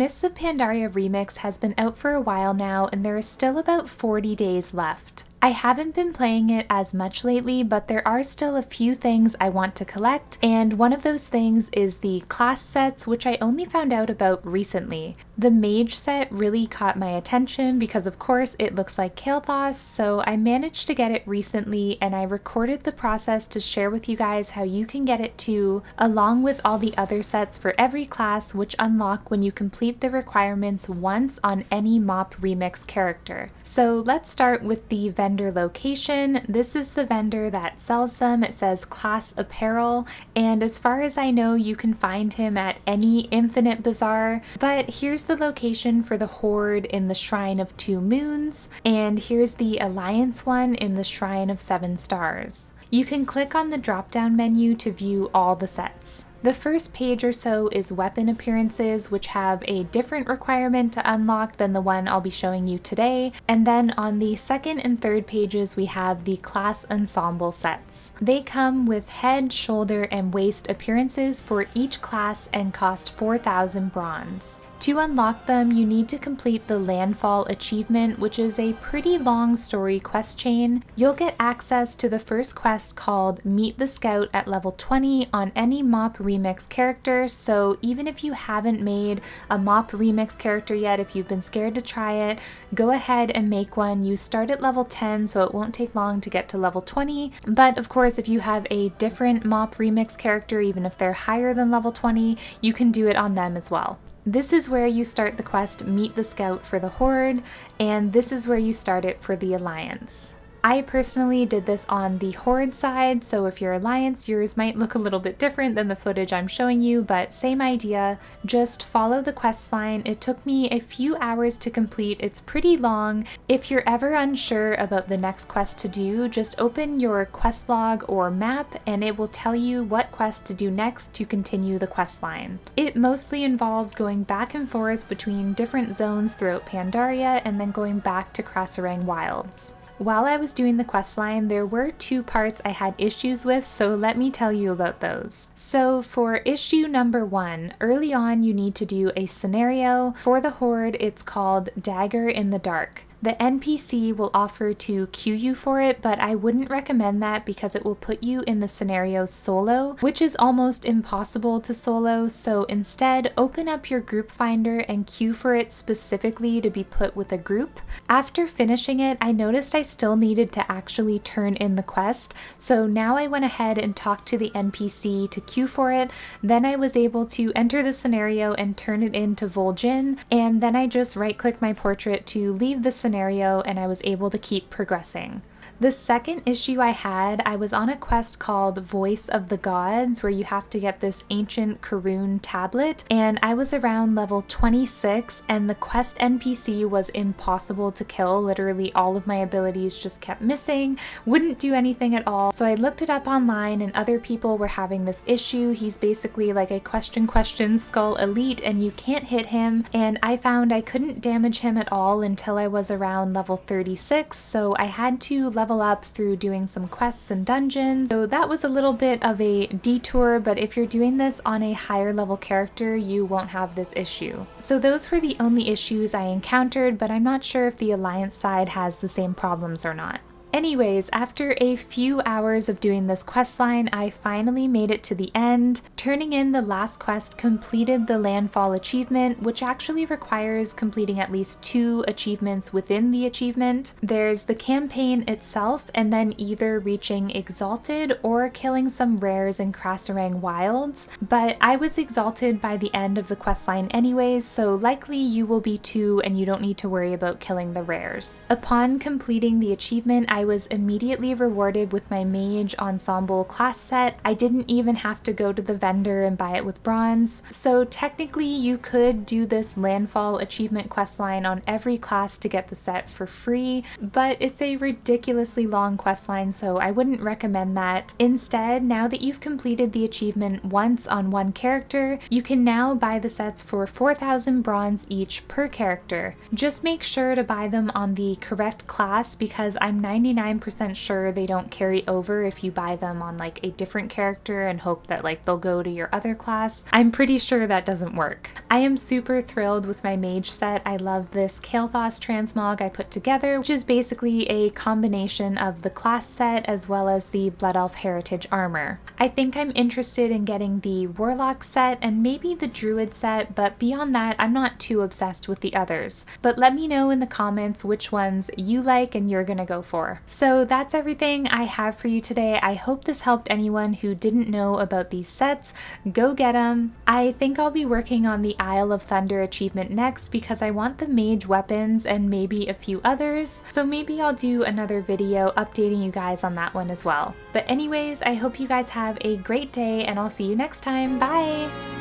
Mists of Pandaria Remix has been out for a while now, and there is still about 40 days left. I haven't been playing it as much lately, but there are still a few things I want to collect, and one of those things is the class sets, which I only found out about recently. The mage set really caught my attention because of course it looks like Kael'thas, so I managed to get it recently and I recorded the process to share with you guys how you can get it too, along with all the other sets for every class which unlock when you complete the requirements once on any MoP Remix character. So let's start with the vendor location. This is the vendor that sells them. It says Class Apparel, and as far as I know you can find him at any Infinite Bazaar, but here's the location for the Horde in the Shrine of Two Moons, and here's the Alliance one in the Shrine of Seven Stars. You can click on the drop-down menu to view all the sets. The first page or so is weapon appearances, which have a different requirement to unlock than the one I'll be showing you today, and then on the second and third pages we have the Class Ensemble sets. They come with head, shoulder, and waist appearances for each class and cost 4,000 bronze. To unlock them, you need to complete the Landfall Achievement, which is a pretty long story quest chain. You'll get access to the first quest called Meet the Scout at level 20 on any MoP Remix character, so even if you haven't made a MoP Remix character yet, if you've been scared to try it, go ahead and make one. You start at level 10, so it won't take long to get to level 20, but of course if you have a different MoP Remix character, even if they're higher than level 20, you can do it on them as well. This is where you start the quest Meet the Scout for the Horde, and this is where you start it for the Alliance. I personally did this on the Horde side, so if you're Alliance, yours might look a little bit different than the footage I'm showing you, but same idea. Just follow the quest line. It took me a few hours to complete. It's pretty long. If you're ever unsure about the next quest to do, just open your quest log or map and it will tell you what quest to do next to continue the quest line. It mostly involves going back and forth between different zones throughout Pandaria and then going back to Krasarang Wilds. While I was doing the questline, there were two parts I had issues with, so let me tell you about those. So for issue number 1, early on you need to do a scenario. For the Horde, it's called Dagger in the Dark. The NPC will offer to queue you for it, but I wouldn't recommend that because it will put you in the scenario solo, which is almost impossible to solo, so instead open up your group finder and queue for it specifically to be put with a group. After finishing it, I noticed I still needed to actually turn in the quest, so now I went ahead and talked to the NPC to queue for it, then I was able to enter the scenario and turn it in to Vol'jin, and then I just right-click my portrait to leave the scenario and I was able to keep progressing. The second issue I was on a quest called Voice of the Gods, where you have to get this ancient Karun tablet, and I was around level 26 and the quest NPC was impossible to kill. Literally all of my abilities just kept missing, wouldn't do anything at all. So I looked it up online and other people were having this issue. He's basically like a question skull elite and you can't hit him, and I found I couldn't damage him at all until I was around level 36, so I had to level up through doing some quests and dungeons. So that was a little bit of a detour, but if you're doing this on a higher level character, you won't have this issue. So those were the only issues I encountered, but I'm not sure if the Alliance side has the same problems or not. Anyways, after a few hours of doing this questline, I finally made it to the end. Turning in the last quest completed the Landfall Achievement, which actually requires completing at least 2 achievements within the achievement. There's the campaign itself, and then either reaching exalted or killing some rares in Krasarang Wilds, but I was exalted by the end of the questline anyways, so likely you will be too and you don't need to worry about killing the rares. Upon completing the achievement, I was immediately rewarded with my Mage Ensemble class set. I didn't even have to go to the vendor and buy it with bronze. So technically you could do this Landfall Achievement questline on every class to get the set for free, but it's a ridiculously long questline, so I wouldn't recommend that. Instead, now that you've completed the achievement once on one character, you can now buy the sets for 4,000 bronze each per character. Just make sure to buy them on the correct class because I'm 99% 99% sure they don't carry over if you buy them on like a different character and hope that like they'll go to your other class. I'm pretty sure that doesn't work. I am super thrilled with my mage set. I love this Kael'thas transmog I put together, which is basically a combination of the class set as well as the Blood Elf Heritage armor. I think I'm interested in getting the Warlock set and maybe the Druid set, but beyond that, I'm not too obsessed with the others. But let me know in the comments which ones you like and you're gonna go for. So that's everything I have for you today. I hope this helped anyone who didn't know about these sets. Go get them. I think I'll be working on the Isle of Thunder achievement next because I want the mage weapons and maybe a few others. So maybe I'll do another video updating you guys on that one as well. But anyways, I hope you guys have a great day and I'll see you next time. Bye!